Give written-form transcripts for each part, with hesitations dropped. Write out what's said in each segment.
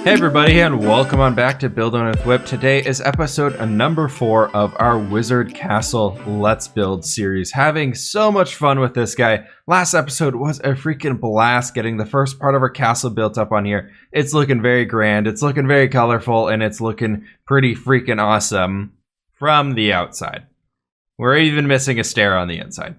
Hey everybody, and welcome on back to Building with Whip. Today is episode number 4 of our Wizard Castle Let's Build series. Having so much fun with this guy. Last episode was a freaking blast getting the first part of our castle built up on here. It's looking very grand, it's looking very colorful, and it's looking pretty freaking awesome from the outside. We're even missing a stair on the inside.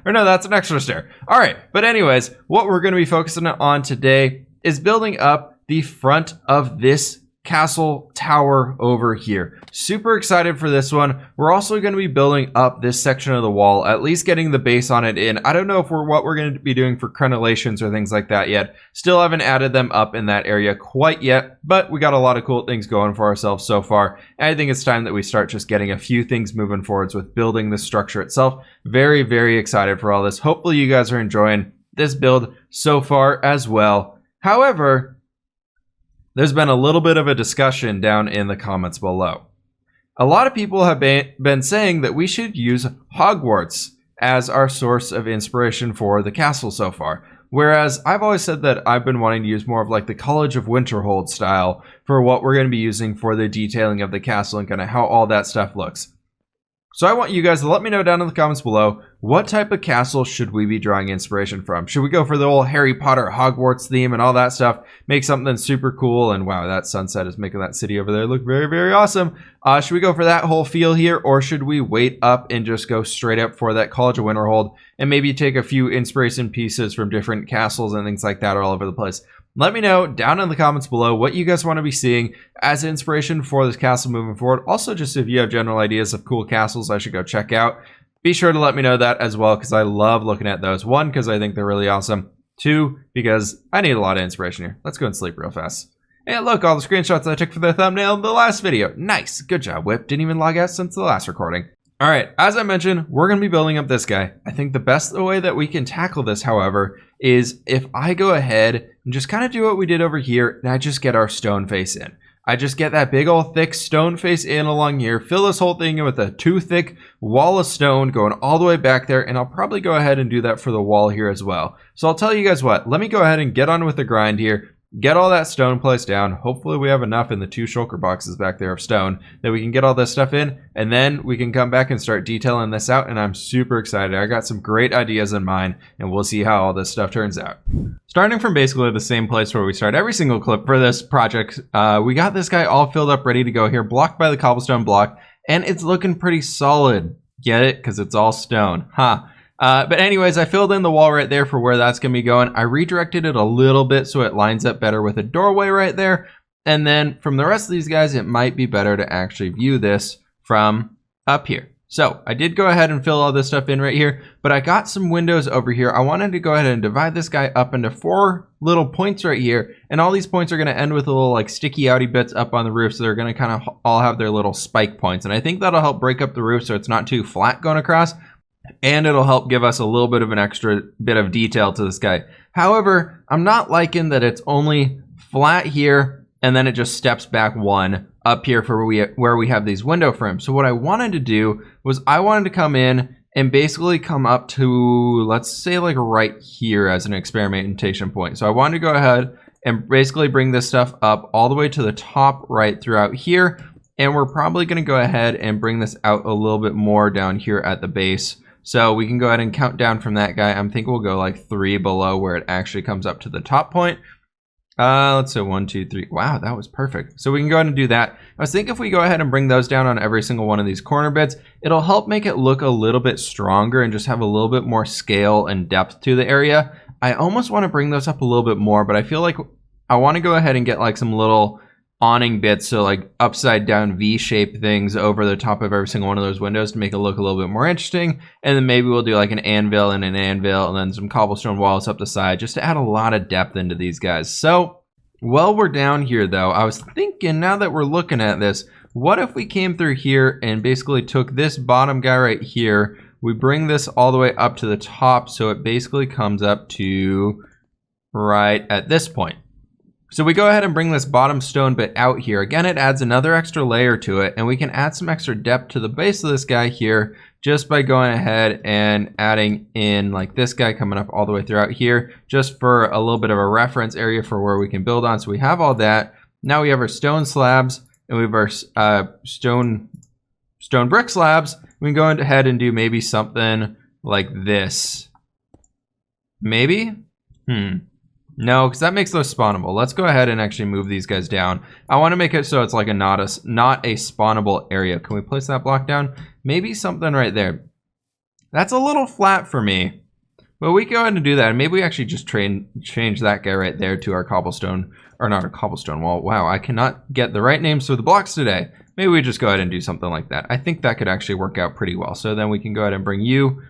Or no, that's an extra stair. Alright, but anyways, what we're going to be focusing on today is building up the front of this castle tower over here. Super excited for this one. We're also going to be building up this section of the wall, at least getting the base on it in. I don't know if what we're going to be doing for crenellations or things like that yet. Still haven't added them up in that area quite yet, but we got a lot of cool things going for ourselves so far. And I think it's time that we start just getting a few things moving forwards with building the structure itself. Very, very excited for all this. Hopefully you guys are enjoying this build so far as well. However, there's been a little bit of a discussion down in the comments below. A lot of people have been saying that we should use Hogwarts as our source of inspiration for the castle so far. Whereas I've always said that I've been wanting to use more of like the College of Winterhold style for what we're going to be using for the detailing of the castle and kind of how all that stuff looks. So I want you guys to let me know down in the comments below, what type of castle should we be drawing inspiration from? Should we go for the old Harry Potter Hogwarts theme and all that stuff? Make something super cool, and wow, that sunset is making that city over there look very, very awesome. Should we go for that whole feel here, or should we wait up and just go straight up for that College of Winterhold and maybe take a few inspiration pieces from different castles and things like that all over the place? Let me know down in the comments below what you guys want to be seeing as inspiration for this castle moving forward. Also, just if you have general ideas of cool castles I should go check out, be sure to let me know that as well, because I love looking at those. 1, because I think they're really awesome. 2, because I need a lot of inspiration here. Let's go and sleep real fast. And look, all the screenshots I took for the thumbnail in the last video. Nice. Good job, Whip. Didn't even log out since the last recording. All right, as I mentioned, we're going to be building up this guy. I think the best way that we can tackle this, however, is if I go ahead and just kind of do what we did over here, and I just get our stone face in. I just get that big old thick stone face in along here, fill this whole thing in with a 2 thick wall of stone going all the way back there, and I'll probably go ahead and do that for the wall here as well. So I'll tell you guys what, let me go ahead and get on with the grind here. Get all that stone placed down. Hopefully we have enough in the 2 shulker boxes back there of stone that we can get all this stuff in, and then we can come back and start detailing this out, and I'm super excited. I got some great ideas in mind, and we'll see how all this stuff turns out. Starting from basically the same place where we start every single clip for this project, we got this guy all filled up, ready to go here, blocked by the cobblestone block, and it's looking pretty solid. Get it? Because it's all stone. Huh. But anyways, I filled in the wall right there for where that's going to be going. I redirected it a little bit so it lines up better with a doorway right there. And then from the rest of these guys, it might be better to actually view this from up here. So I did go ahead and fill all this stuff in right here, but I got some windows over here. I wanted to go ahead and divide this guy up into 4 little points right here. And all these points are going to end with a little like sticky outy bits up on the roof. So they're going to kind of all have their little spike points. And I think that'll help break up the roof so it's not too flat going across. And it'll help give us a little bit of an extra bit of detail to this guy. However, I'm not liking that it's only flat here and then it just steps back 1 up here for where we have these window frames. So what I wanted to do was I wanted to come in and basically come up to, let's say like right here as an experimentation point. So I wanted to go ahead and basically bring this stuff up all the way to the top right throughout here. And we're probably going to go ahead and bring this out a little bit more down here at the base. So we can go ahead and count down from that guy. I'm thinking we'll go like 3 below where it actually comes up to the top point. Let's say 1, 2, 3. Wow, that was perfect. So we can go ahead and do that. I was thinking if we go ahead and bring those down on every single one of these corner bits, it'll help make it look a little bit stronger and just have a little bit more scale and depth to the area. I almost want to bring those up a little bit more, but I feel like I want to go ahead and get like some little awning bits, so like upside down V-shaped things over the top of every single one of those windows to make it look a little bit more interesting. And then maybe we'll do like an anvil and then some cobblestone walls up the side just to add a lot of depth into these guys. So while we're down here though, I was thinking, now that we're looking at this, what if we came through here and basically took this bottom guy right here, we bring this all the way up to the top so it basically comes up to right at this point. So we go ahead and bring this bottom stone bit out here. Again, it adds another extra layer to it, and we can add some extra depth to the base of this guy here just by going ahead and adding in like this guy coming up all the way throughout here, just for a little bit of a reference area for where we can build on. So we have all that. Now we have our stone slabs, and we have our stone brick slabs. We can go ahead and do maybe something like this. Maybe? No, because that makes those spawnable. Let's go ahead and actually move these guys down. I want to make it so it's like not a spawnable area. Can we place that block down? Maybe something right there. That's a little flat for me, but we can go ahead and do that. And maybe we actually just change that guy right there to our cobblestone, or not a cobblestone wall. Wow, I cannot get the right names for the blocks today. Maybe we just go ahead and do something like that. I think that could actually work out pretty well. So then we can go ahead and bring you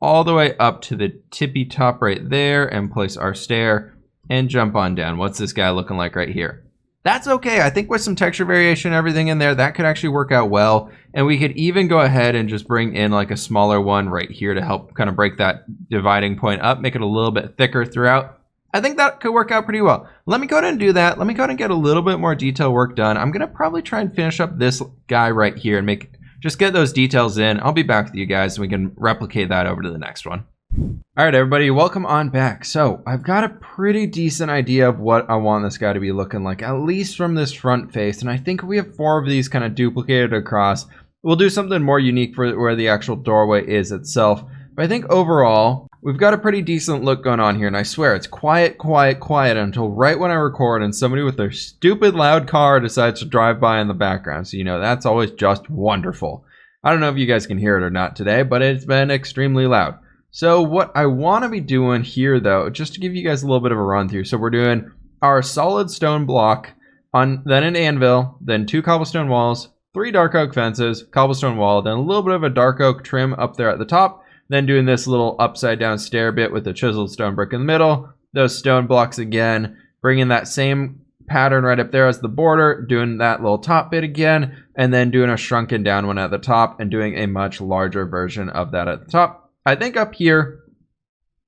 all the way up to the tippy top right there and place our stair and jump on down. What's this guy looking like right here? That's okay. I think with some texture variation and everything in there, that could actually work out well. And we could even go ahead and just bring in like a smaller one right here to help kind of break that dividing point up, make it a little bit thicker throughout. I think that could work out pretty well. Let me go ahead and do that. Let me go ahead and get a little bit more detail work done. I'm going to probably try and finish up this guy right here and just get those details in. I'll be back with you guys and we can replicate that over to the next one. All right, everybody, welcome on back. So I've got a pretty decent idea of what I want this guy to be looking like, at least from this front face. And I think we have 4 of these kind of duplicated across. We'll do something more unique for where the actual doorway is itself. But I think overall, we've got a pretty decent look going on here. And I swear, it's quiet, quiet, quiet until right when I record and somebody with their stupid loud car decides to drive by in the background. So, you know, that's always just wonderful. I don't know if you guys can hear it or not today, but it's been extremely loud. So what I want to be doing here, though, just to give you guys a little bit of a run through. So we're doing our solid stone block, then an anvil, then 2 cobblestone walls, 3 dark oak fences, cobblestone wall, then a little bit of a dark oak trim up there at the top, then doing this little upside down stair bit with the chiseled stone brick in the middle, those stone blocks again, bringing that same pattern right up there as the border, doing that little top bit again, and then doing a shrunken down one at the top and doing a much larger version of that at the top. I think up here,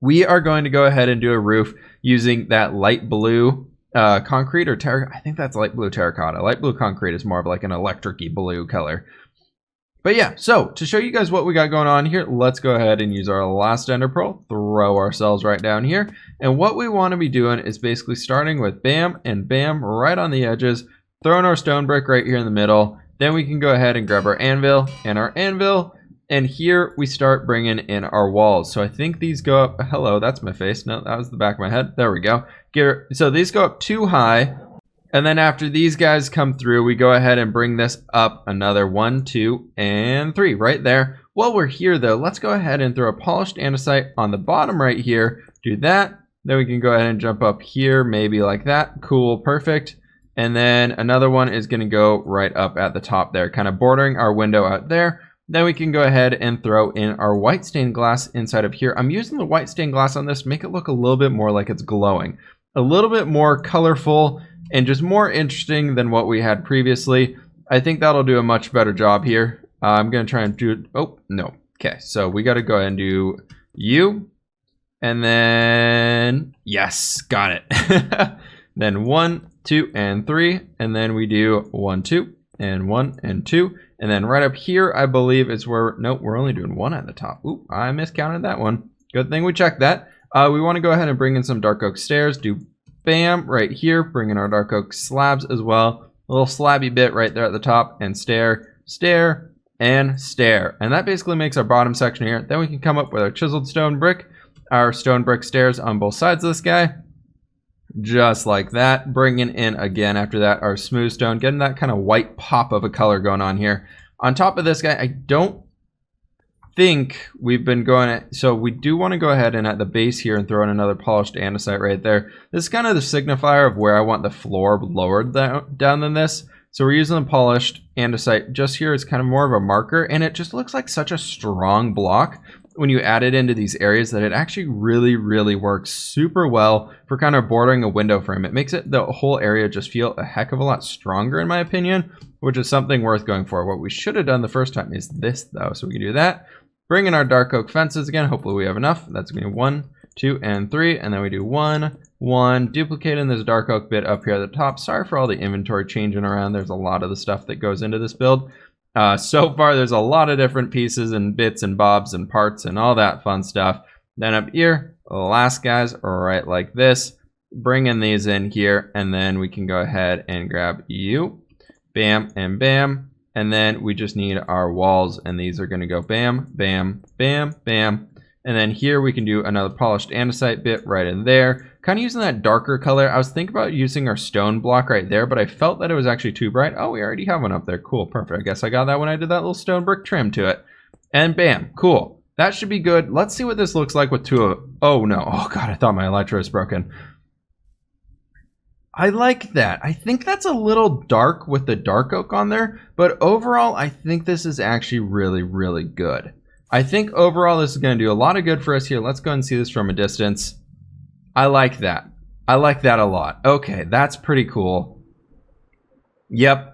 we are going to go ahead and do a roof using that light blue concrete or terracotta. I think that's light blue terracotta. Light blue concrete is more of like an electric-y blue color. But yeah, so to show you guys what we got going on here, let's go ahead and use our last ender pearl, throw ourselves right down here. And what we want to be doing is basically starting with bam and bam right on the edges, throwing our stone brick right here in the middle. Then we can go ahead and grab our anvil and our anvil. And here we start bringing in our walls. So I think these go up. Hello, that's my face. No, that was the back of my head. There we go. So these go up too high. And then after these guys come through, we go ahead and bring this up another 1, 2, and 3 right there. While we're here, though, let's go ahead and throw a polished andesite on the bottom right here. Do that. Then we can go ahead and jump up here, maybe like that. Cool, perfect. And then another one is going to go right up at the top there, kind of bordering our window out there. Then we can go ahead and throw in our white stained glass inside of here. I'm using the white stained glass on this to make it look a little bit more like it's glowing. A little bit more colorful and just more interesting than what we had previously. I think that'll do a much better job here. I'm going to try and do... Oh, no. Okay, so we got to go ahead and do you. And then... Yes, got it. Then 1, 2, and 3. And then we do 1, 2, and 1, and 2. And then right up here, I believe is where... Nope, we're only doing 1 at the top. Oop, I miscounted that one. Good thing we checked that. We want to go ahead and bring in some dark oak stairs. Do bam right here. Bring in our dark oak slabs as well. A little slabby bit right there at the top. And stair, stair, and stair. And that basically makes our bottom section here. Then we can come up with our chiseled stone brick. Our stone brick stairs on both sides of this guy. Just like that. Bringing in again after that our smooth stone. Getting that kind of white pop of a color going on here. On top of this guy, I don't think we've been going... So we do want to go ahead and at the base here and throw in another polished andesite right there. This is kind of the signifier of where I want the floor lowered down than this. So we're using the polished andesite just here. It's kind of more of a marker. And it just looks like such a strong block when you add it into these areas that it actually really, really works super well for kind of bordering a window frame. It makes the whole area just feel a heck of a lot stronger in my opinion, which is something worth going for. What we should have done the first time is this though. So we can do that. Bring in our dark oak fences again. Hopefully we have enough. That's going to be 1, 2, and 3. And then we do 1, one, duplicating this dark oak bit up here at the top. Sorry for all the inventory changing around. There's a lot of the stuff that goes into this build. So far, there's a lot of different pieces and bits and bobs and parts and all that fun stuff. Then up here, the last guys are right like this. Bringing these in here, and then we can go ahead and grab you. Bam and bam. And then we just need our walls, and these are going to go bam, bam, bam, bam. And then here we can do another polished andesite bit right in there. Kind of using that darker color. I was thinking about using our stone block right there, but I felt that it was actually too bright. Oh, we already have one up there. Cool, perfect. I guess I got that when I did that little stone brick trim to it. And bam, cool. That should be good. Let's see what this looks like with two of... Oh, no. Oh, God, I thought my electro was broken. I like that. I think that's a little dark with the dark oak on there, but overall, I think this is actually really, really good. I think overall, this is going to do a lot of good for us here. Let's go and see this from a distance. I like that. I like that a lot. Okay, that's pretty cool. Yep.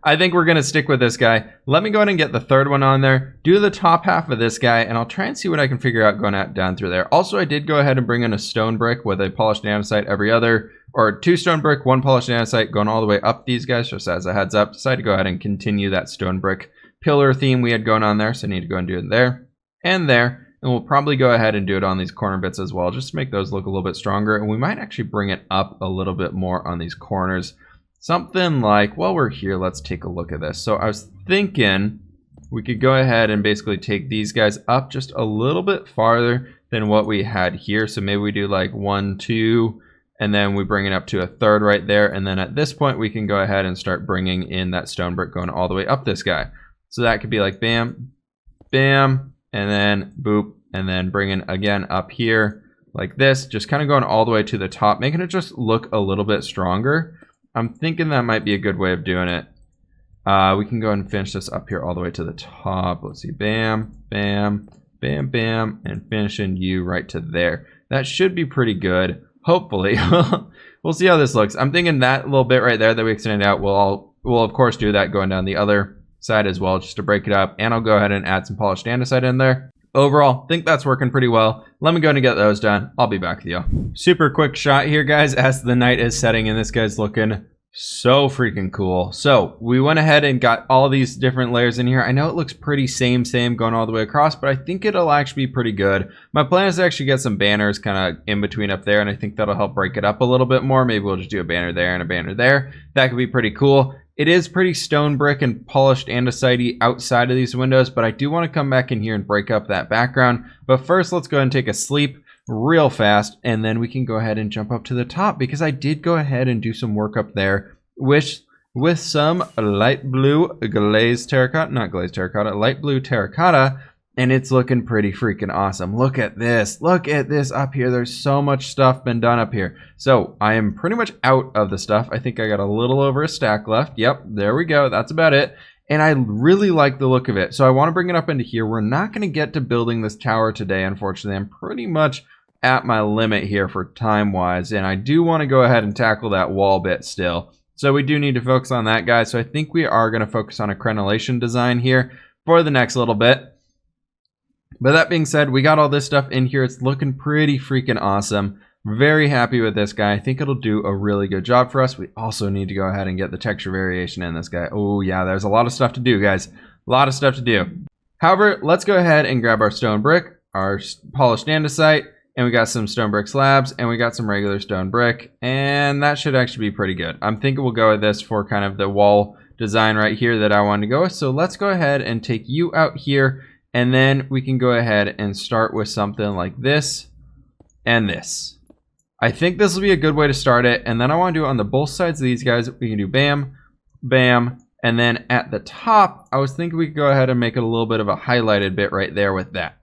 I think we're going to stick with this guy. Let me go ahead and get the third one on there. Do the top half of this guy, and I'll try and see what I can figure out going out down through there. Also, I did go ahead and bring in a stone brick with a polished andesite every other, or 2 stone brick, 1 polished andesite, going all the way up these guys, just as a heads up. Decided to go ahead and continue that stone brick pillar theme we had going on there, so I need to go and do it there and there. And we'll probably go ahead and do it on these corner bits as well, just to make those look a little bit stronger. And we might actually bring it up a little bit more on these corners. Something like, while we're here, let's take a look at this. So I was thinking we could go ahead and basically take these guys up just a little bit farther than what we had here. So maybe we do like 1, 2, and then we bring it up to a third right there. And then at this point, we can go ahead and start bringing in that stone brick going all the way up this guy. So that could be like bam, bam, and then boop, and then bringing again up here like this, just kind of going all the way to the top, making it just look a little bit stronger. I'm thinking that might be a good way of doing it. We can go ahead and finish this up here all the way to the top. Let's see, bam, bam, bam, bam, and finishing you right to there. That should be pretty good, hopefully. We'll see how this looks. I'm thinking that little bit right there that we extended out, we'll of course do that going down the other side as well, just to break it up. And I'll go ahead and add some polished andesite in there. Overall, think that's working pretty well. Let me go ahead and get those done. I'll be back with you. Super quick shot here, guys, as the night is setting, and this guy's looking so freaking cool. So we went ahead and got all these different layers in here. I know it looks pretty same going all the way across, but I think it'll actually be pretty good. My plan is to actually get some banners kind of in between up there, and I think that'll help break it up a little bit more. Maybe we'll just do a banner there and a banner there. That could be pretty cool. It is pretty stone brick and polished andesite outside of these windows, but I do want to come back in here and break up that background. But first, let's go ahead and take a sleep real fast, and then we can go ahead and jump up to the top, because I did go ahead and do some work up there with some light blue glazed terracotta, not glazed terracotta, light blue terracotta, and it's looking pretty freaking awesome. Look at this up here. There's so much stuff been done up here. So I am pretty much out of the stuff. I think I got a little over a stack left. Yep, there we go. That's about it. And I really like the look of it. So I want to bring it up into here. We're not going to get to building this tower today, unfortunately. I'm pretty much at my limit here for time-wise, and I do want to go ahead and tackle that wall bit still. So we do need to focus on that, guys. So I think we are going to focus on a crenellation design here for the next little bit. But that being said, we got all this stuff in here. It's looking pretty freaking awesome. Very happy with this guy. I think it'll do a really good job for us. We also need to go ahead and get the texture variation in this guy. Oh yeah, there's a lot of stuff to do, guys. A lot of stuff to do. However, let's go ahead and grab our stone brick, our polished andesite, and we got some stone brick slabs, and we got some regular stone brick, and that should actually be pretty good. I'm thinking we'll go with this for kind of the wall design right here that I wanted to go with. So let's go ahead and take you out here, and then we can go ahead and start with something like this and this. I think this will be a good way to start it. And then I want to do it on the both sides of these guys. We can do bam, bam. And then at the top, I was thinking we could go ahead and make it a little bit of a highlighted bit right there with that.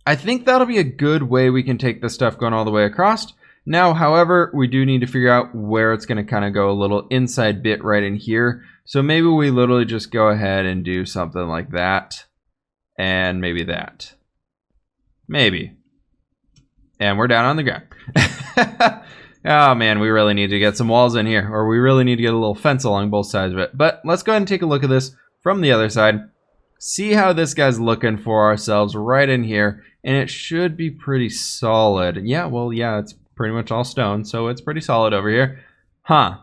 I think that'll be a good way we can take this stuff going all the way across. Now, however, we do need to figure out where it's going to kind of go a little inside bit right in here. So maybe we literally just go ahead and do something like that. And maybe that. Maybe. And we're down on the ground. Oh man, we really need to get some walls in here. Or we really need to get a little fence along both sides of it. But let's go ahead and take a look at this from the other side. See how this guy's looking for ourselves right in here. And it should be pretty solid. Yeah, well, yeah, it's pretty much all stone, so it's pretty solid over here. Huh.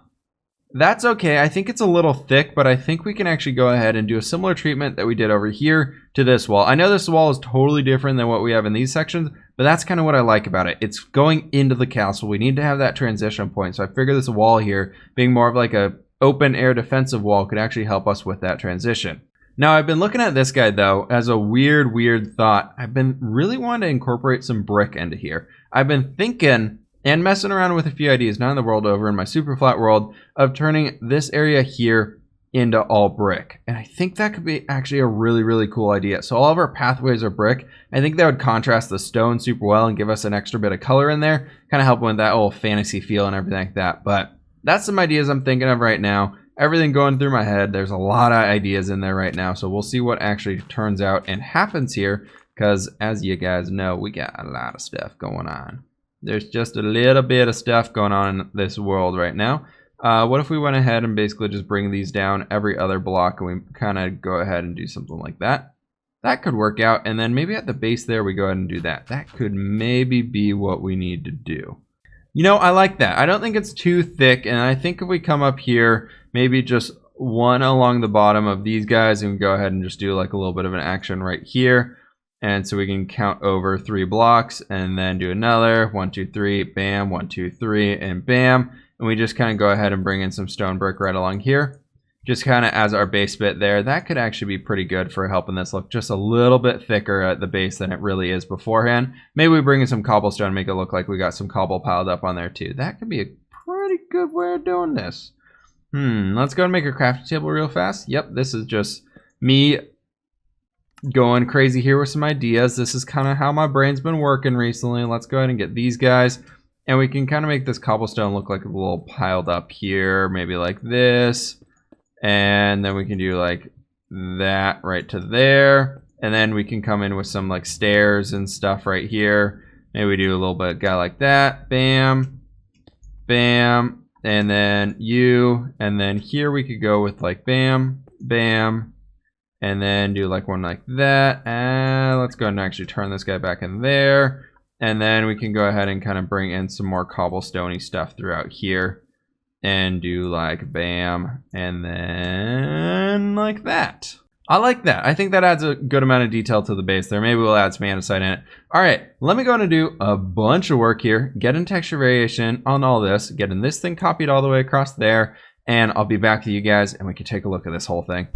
That's okay. I think it's a little thick, but I think we can actually go ahead and do a similar treatment that we did over here to this wall. I know this wall is totally different than what we have in these sections, but that's kind of what I like about it. It's going into the castle. We need to have that transition point, so I figure this wall here, being more of like a open air defensive wall, could actually help us with that transition. Now, I've been looking at this guy, though, as a weird thought. I've been really wanting to incorporate some brick into here. I've been thinking and messing around with a few ideas, not in the world over, in my super flat world, of turning this area here into all brick. And I think that could be actually a really cool idea. So all of our pathways are brick. I think that would contrast the stone super well and give us an extra bit of color in there, kind of help with that whole fantasy feel and everything like that. But that's some ideas I'm thinking of right now. Everything going through my head. There's a lot of ideas in there right now. So we'll see what actually turns out and happens here, because as you guys know, we got a lot of stuff going on. There's just a little bit of stuff going on in this world right now. What if we went ahead and basically just bring these down every other block, and we kind of go ahead and do something like that? That could work out. And then maybe at the base there, we go ahead and do that. That could maybe be what we need to do. You know, I like that. I don't think it's too thick. And I think if we come up here, maybe just one along the bottom of these guys, and we go ahead and just do like a little bit of an action right here. And so we can count over 3 blocks and then do another 1, 2, 3, bam, 1, 2, 3, and bam. And we just kind of go ahead and bring in some stone brick right along here, just kind of as our base bit there. That could actually be pretty good for helping this look just a little bit thicker at the base than it really is beforehand. Maybe we bring in some cobblestone and make it look like we got some cobble piled up on there too. That could be a pretty good way of doing this. Let's go and make a crafting table real fast. Yep, this is just me going crazy here with some ideas. This is kind of how my brain's been working recently. Let's go ahead and get these guys, and we can kind of make this cobblestone look like a little piled up here, maybe like this, and then we can do like that right to there, and then we can come in with some like stairs and stuff right here. Maybe we do a little bit guy like that, bam, bam, and then you, and then here we could go with like bam, bam, and then do like one like that. And let's go ahead and actually turn this guy back in there. And then we can go ahead and kind of bring in some more cobblestoney stuff throughout here. And do like bam, and then like that. I like that. I think that adds a good amount of detail to the base there. Maybe we'll add some andesite in it. All right, let me go and do a bunch of work here. Get in texture variation on all this. Getting this thing copied all the way across there. And I'll be back to you guys, and we can take a look at this whole thing.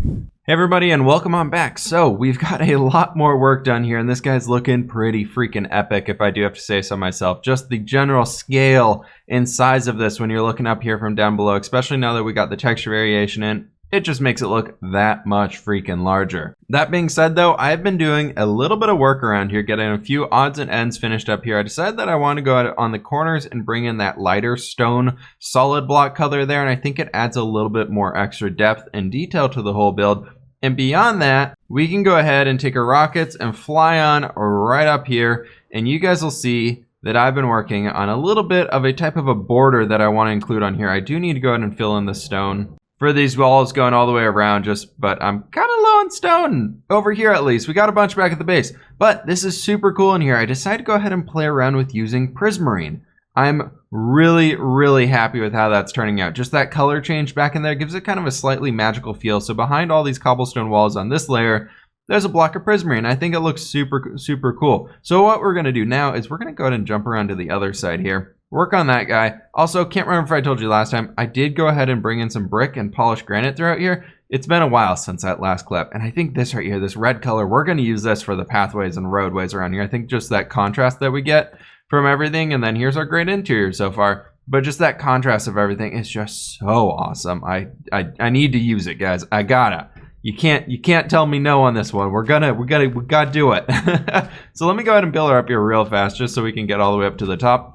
Hey everybody, and welcome on back. So we've got a lot more work done here, and this guy's looking pretty freaking epic, if I do have to say so myself. Just the general scale and size of this when you're looking up here from down below, especially now that we got the texture variation in, it just makes it look that much freaking larger. That being said though, I've been doing a little bit of work around here, getting a few odds and ends finished up here. I decided that I want to go on the corners and bring in that lighter stone solid block color there, and I think it adds a little bit more extra depth and detail to the whole build. And beyond that, we can go ahead and take our rockets and fly on right up here, and you guys will see that I've been working on a little bit of a type of a border that I want to include on here. I do need to go ahead and fill in the stone for these walls going all the way around, but I'm kind of low on stone over here at least. We got a bunch back at the base, but this is super cool in here. I decided to go ahead and play around with using prismarine. I'm really happy with how that's turning out. Just that color change back in there gives it kind of a slightly magical feel. So behind all these cobblestone walls on this layer, there's a block of prismarine. I think it looks super cool. So what we're gonna do now is we're gonna go ahead and jump around to the other side here. Work on that guy. Also, can't remember if I told you last time, I did go ahead and bring in some brick and polished granite throughout here. It's been a while since that last clip, and I think this right here, this red color, we're going to use this for the pathways and roadways around here. I think just that contrast that we get from everything, and then here's our great interior so far, but just that contrast of everything is just so awesome. I need to use it, guys. I gotta. You can't tell me no on this one. We gotta do it. So let me go ahead and build her up here real fast, just so we can get all the way up to the top.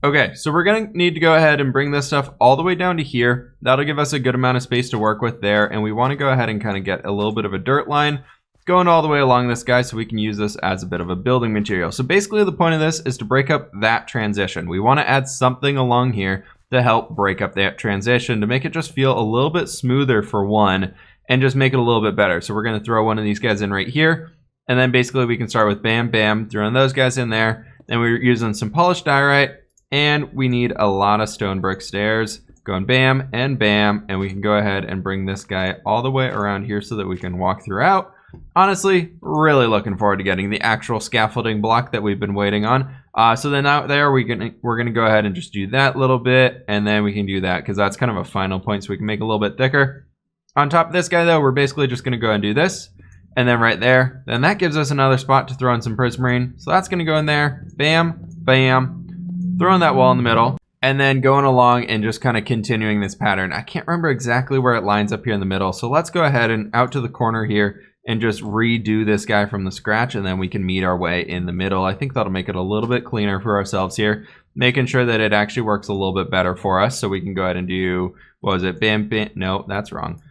Okay, so we're gonna need to go ahead and bring this stuff all the way down to here. That'll give us a good amount of space to work with there, and we want to go ahead and kind of get a little bit of a dirt line going all the way along this guy so we can use this as a bit of a building material. So basically the point of this is to break up that transition. We want to add something along here to help break up that transition, to make it just feel a little bit smoother for one, and just make it a little bit better. So we're gonna throw one of these guys in right here, and then basically we can start with bam, bam, throwing those guys in there. Then we're using some polished diorite, And we need a lot of stone brick stairs. Going bam and bam. And we can go ahead and bring this guy all the way around here so that we can walk throughout. Honestly, really looking forward to getting the actual scaffolding block that we've been waiting on. So then out there, we're gonna go ahead and just do that little bit, and then we can do that because that's kind of a final point, so we can make it a little bit thicker. On top of this guy, though, we're basically just gonna go ahead and do this, and then right there, then that gives us another spot to throw in some prismarine. So that's gonna go in there, bam, bam, throwing that wall in the middle, and then going along and just kind of continuing this pattern. I can't remember exactly where it lines up here in the middle, so let's go ahead and out to the corner here and just redo this guy from the scratch, and then we can meet our way in the middle. I think that'll make it a little bit cleaner for ourselves here, making sure that it actually works a little bit better for us. So we can go ahead and do, what was it, bam, bam, no, that's wrong.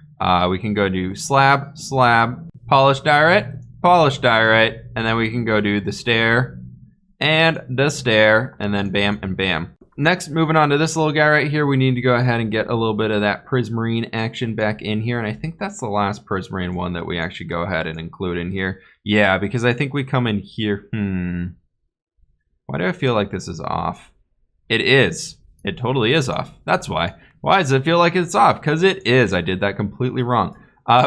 We can go do slab, slab, polished diorite, and then we can go do the stair, and the stair, and then bam and bam. Next, moving on to this little guy right here, we need to go ahead and get a little bit of that prismarine action back in here. And I think that's the last prismarine one that we actually go ahead and include in here. Yeah, because I think we come in here. Why do I feel like this is off? It is. It totally is off. That's why. Why does it feel like it's off? Because it is. I did that completely wrong.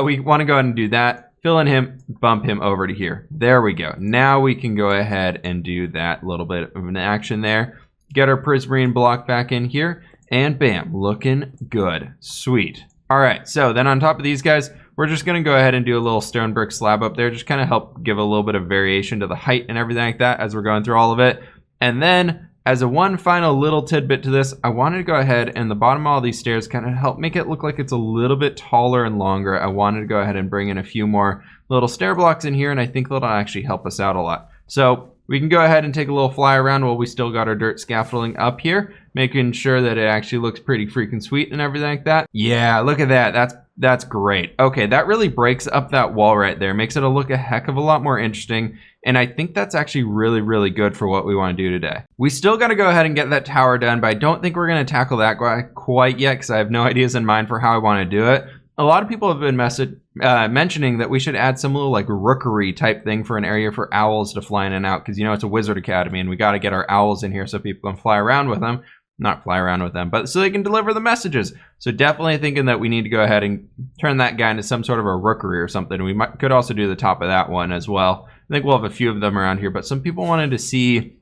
We want to go ahead and do that. Fill in him, bump him over to here. There we go. Now we can go ahead and do that little bit of an action there. Get our prismarine block back in here, and bam, looking good. Sweet. All right, so then on top of these guys, we're just gonna go ahead and do a little stone brick slab up there, just kind of help give a little bit of variation to the height and everything like that as we're going through all of it. And then, as a one final little tidbit to this, I wanted to go ahead and the bottom of all these stairs kind of help make it look like it's a little bit taller and longer. I wanted to go ahead and bring in a few more little stair blocks in here, and I think that'll actually help us out a lot. So we can go ahead and take a little fly around while we still got our dirt scaffolding up here, making sure that it actually looks pretty freaking sweet and everything like that. Yeah, look at that. That's great. Okay, that really breaks up that wall right there, makes it look a heck of a lot more interesting. And I think that's actually really, really good for what we want to do today. We still got to go ahead and get that tower done, but I don't think we're going to tackle that guy quite yet because I have no ideas in mind for how I want to do it. A lot of people have been mentioning that we should add some little like rookery type thing for an area for owls to fly in and out, because you know it's a wizard academy and we got to get our owls in here so people can fly around with them. Not fly around with them, but so they can deliver the messages. So definitely thinking that we need to go ahead and turn that guy into some sort of a rookery or something. We could also do the top of that one as well. I think we'll have a few of them around here, but some people wanted to see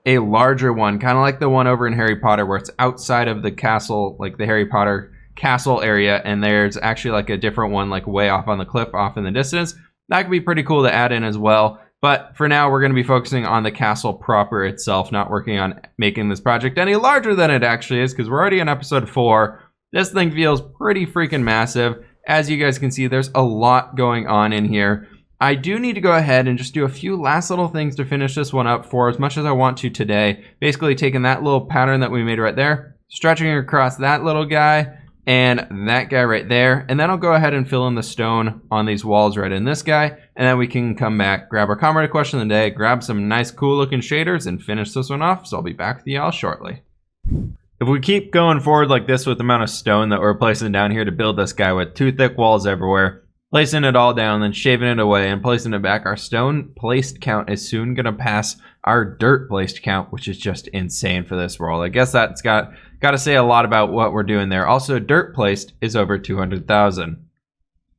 a larger one, kind of like the one over in Harry Potter where it's outside of the castle, like the Harry Potter castle area, and there's actually like a different one like way off on the cliff off in the distance. That could be pretty cool to add in as well. But for now, we're going to be focusing on the castle proper itself, not working on making this project any larger than it actually is, because we're already in episode 4. This thing feels pretty freaking massive. As you guys can see, there's a lot going on in here. I do need to go ahead and just do a few last little things to finish this one up for as much as I want to today. Basically taking that little pattern that we made right there, stretching it across that little guy, and that guy right there. And then I'll go ahead and fill in the stone on these walls right in this guy. And then we can come back, grab our comrade question of the day, grab some nice cool looking shaders and finish this one off. So I'll be back with y'all shortly. If we keep going forward like this with the amount of stone that we're placing down here to build this guy with 2 thick walls everywhere, placing it all down, then shaving it away and placing it back, our stone placed count is soon going to pass our dirt placed count, which is just insane for this world. I guess that's got to say a lot about what we're doing there. Also, dirt placed is over 200,000.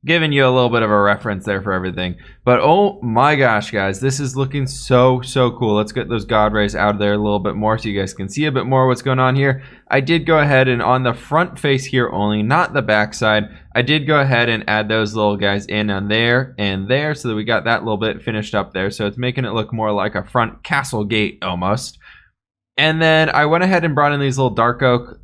Giving you a little bit of a reference there for everything. But oh my gosh, guys, this is looking so cool. Let's get those god rays out of there a little bit more so you guys can see a bit more what's going on here. I did go ahead and on the front face here only, not the back side, I did go ahead and add those little guys in on there and there so that we got that little bit finished up there. So it's making it look more like a front castle gate almost. And then I went ahead and brought in these little dark oak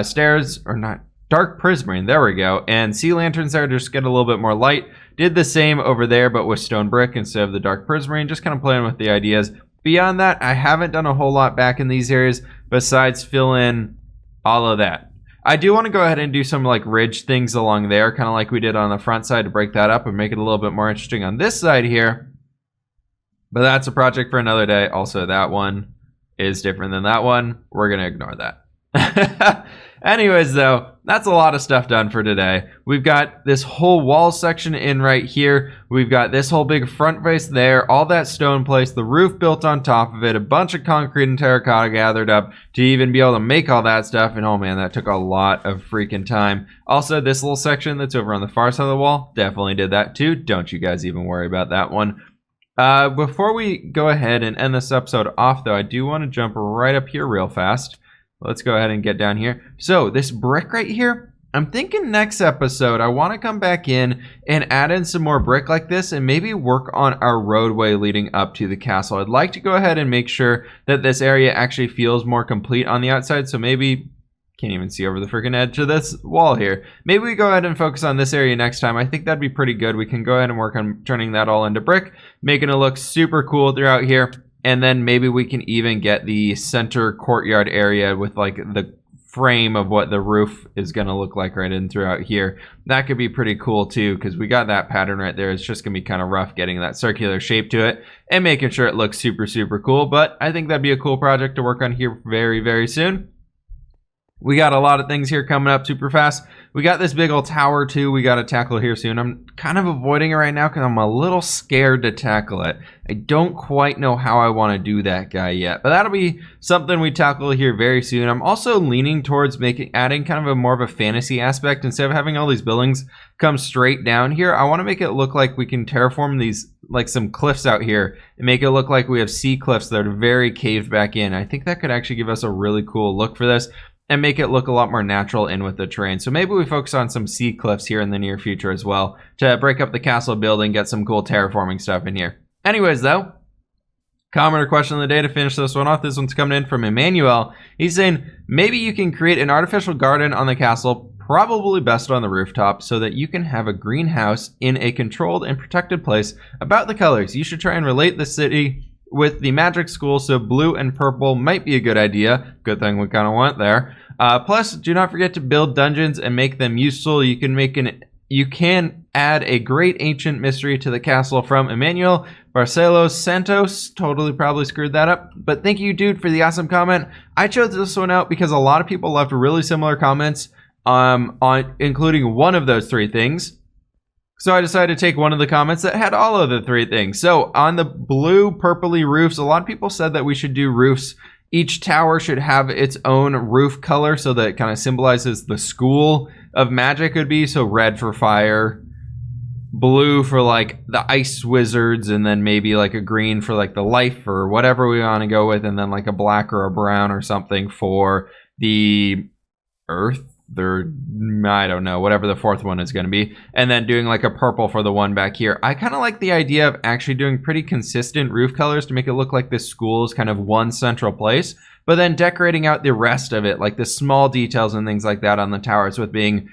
stairs, or not, dark prismarine, there we go, and sea lanterns there just get a little bit more light. Did the same over there but with stone brick instead of the dark prismarine, just kind of playing with the ideas. Beyond that, I haven't done a whole lot back in these areas besides fill in all of that. I do want to go ahead and do some like ridge things along there, kind of like we did on the front side to break that up and make it a little bit more interesting on this side here. But that's a project for another day. Also, that one is different than that one. We're going to ignore that. Anyways, though, that's a lot of stuff done for today. We've got this whole wall section in right here. We've got this whole big front face there, all that stone place, the roof built on top of it, a bunch of concrete and terracotta gathered up to even be able to make all that stuff. And oh man, that took a lot of freaking time. Also, this little section that's over on the far side of the wall, definitely did that too. Don't you guys even worry about that one. Before we go ahead and end this episode off, though, I do want to jump right up here real fast. Let's go ahead and get down here. So this brick right here, I'm thinking next episode I want to come back in and add in some more brick like this and maybe work on our roadway leading up to the castle. I'd like to go ahead and make sure that this area actually feels more complete on the outside. So maybe, can't even see over the freaking edge of this wall here. Maybe we go ahead and focus on this area next time. I think that'd be pretty good. We can go ahead and work on turning that all into brick, making it look super cool throughout here. And then maybe we can even get the center courtyard area with like the frame of what the roof is going to look like right in throughout here. That could be pretty cool too, because we got that pattern right there. It's just going to be kind of rough getting that circular shape to it and making sure it looks super, super cool. But I think that'd be a cool project to work on here very, very soon. We got a lot of things here coming up super fast. We got this big old tower too we got to tackle here soon. I'm kind of avoiding it right now because I'm a little scared to tackle it. I don't quite know how I want to do that guy yet, but that'll be something we tackle here very soon. I'm also leaning towards adding kind of a more of a fantasy aspect. Instead of having all these buildings come straight down here, I want to make it look like we can terraform these, like some cliffs out here, and make it look like we have sea cliffs that are very caved back in. I think that could actually give us a really cool look for this and make it look a lot more natural in with the terrain. So maybe we focus on some sea cliffs here in the near future as well to break up the castle building, get some cool terraforming stuff in here. Anyways, though, comment or question of the day to finish this one off. This one's coming in from Emmanuel. He's saying, maybe you can create an artificial garden on the castle, probably best on the rooftop, so that you can have a greenhouse in a controlled and protected place. About the colors, you should try and relate the city with the magic school, so blue and purple might be a good idea. Good thing we kind of want there. Plus, do not forget to build dungeons and make them useful. You can add a great ancient mystery to the castle. From Emmanuel Barcelos Santos. Totally probably screwed that up, but thank you, dude, for the awesome comment. I chose this one out because a lot of people left really similar comments on including one of those three things. So I decided to take one of the comments that had all of the three things. So on the blue purpley roofs, a lot of people said that we should do roofs. Each tower should have its own roof color so that it kind of symbolizes the school of magic would be. So red for fire, blue for like the ice wizards, and then maybe like a green for like the life or whatever we want to go with. And then like a black or a brown or something for the earth. I don't know, whatever the fourth one is going to be, and then doing like a purple for the one back here. I kind of like the idea of actually doing pretty consistent roof colors to make it look like this school is kind of one central place, but then decorating out the rest of it, like the small details and things like that on the towers, with being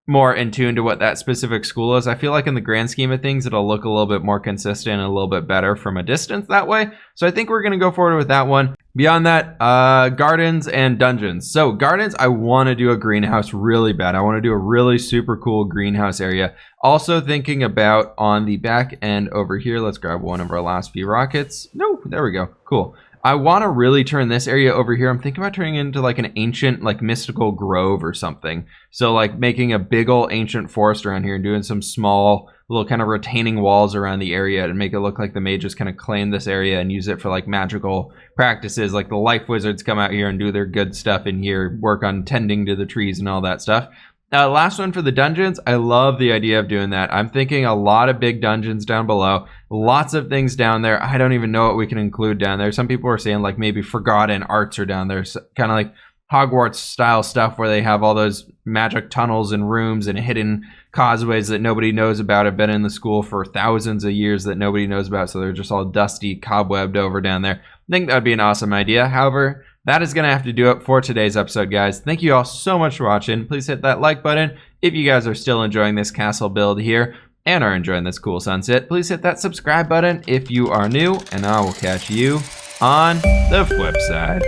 more in tune to what that specific school is. I feel like in the grand scheme of things, it'll look a little bit more consistent and a little bit better from a distance that way. So I think we're going to go forward with that one. Beyond that, gardens and dungeons. So gardens, I want to do a greenhouse really bad. I want to do a really super cool greenhouse area. Also thinking about on the back end over here, let's grab one of our last few rockets. No, there we go. Cool. I want to really turn this area over here. I'm thinking about turning it into like an ancient, like mystical grove or something. So like making a big old ancient forest around here and doing some small little kind of retaining walls around the area and make it look like the mages kind of claim this area and use it for like magical practices. Like the life wizards come out here and do their good stuff in here, work on tending to the trees and all that stuff. Last one for the dungeons. I love the idea of doing that. I'm thinking a lot of big dungeons down below. Lots of things down there. I don't even know what we can include down there. Some people are saying like maybe forgotten arts are down there. So, kind of like Hogwarts style stuff where they have all those magic tunnels and rooms and hidden causeways that nobody knows about, have been in the school for thousands of years that nobody knows about. So they're just all dusty, cobwebbed over down there. I think that'd be an awesome idea. However, that is going to have to do it for today's episode, guys. Thank you all so much for watching. Please hit that like button if you guys are still enjoying this castle build here and are enjoying this cool sunset. Please hit that subscribe button if you are new, and I will catch you on the flip side.